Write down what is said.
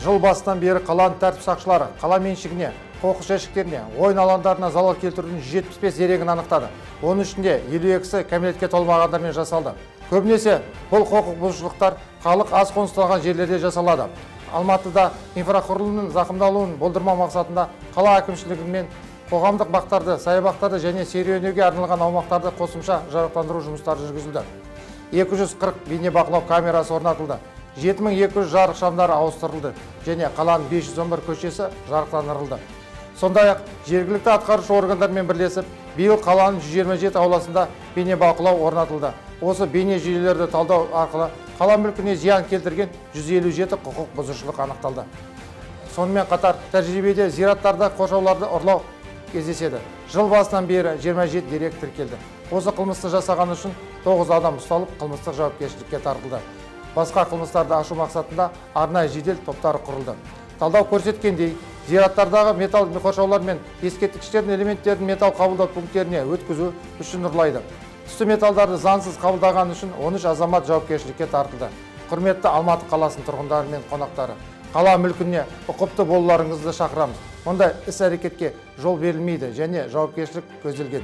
Жыл басынан бері қаланың тәртіп сақшылары қала меншігіне, қоқыс жәшіктеріне, ойын алаңдарына залал келтірудің 175 дерегін анықтады. Оның ішінде 52-сі кәмелетке толмағандармен жасалды. Көбінесе бұл құқық бұзушылықтар халық аз қоныстанған жерлерде жасалады. Алматыда инфрақұрылымның зақымдалуын болдырмау мақсатында қала әкімшілігімен қоғамдық бақтарды, саябақтарды және серуендеуге арналған аумақтарды қосымша жарықтандыру жұмыстары жүргізілді. 240 бейнебақылау камерасы орнатылды. 7200 жарық шамдары ауыстырылды және қаланың 511 көшесі жарықтандырылды. Сондай-ақ жергілікті атқарушы органдармен бірлесіп, биыл қаланың 127 ауласында бейнебақылау орнатылды. Осы бейне жүйелерді талдау арқылы қала мүлкіне зиян келтірген 157 құқық бұзушылық анықталды. Сонымен қатар тәжірибеде зираттарда қоршауларды ұрлау кездеседі. Жыл басынан бері 27 дерек тіркелді. Осы қылмысты жасаған үшін 9 адам ұсталып, қылмыстық жауапкершілікке тартылды. Басқа қылмыстарды ашу мақсатында арнайы жедел топтары құрылды. Талдау көрсеткендей, зираттардағы металл қоршаулар мен ескерткіштердің элементтерін металл қабылдау пункттеріне өткізу үшін ұрлайды. Түсті металдарды заңсыз қабылдаған үшін 13 азамат жауапкершілікке тартылды. Құрметті Алматы қаласының тұрғындары мен қонақтары, қала мүлкіне ұқыпты болуларыңызды шақырамыз. Мұндай іс-әрекетке жол берілмейді және жауапкершілік көзделген.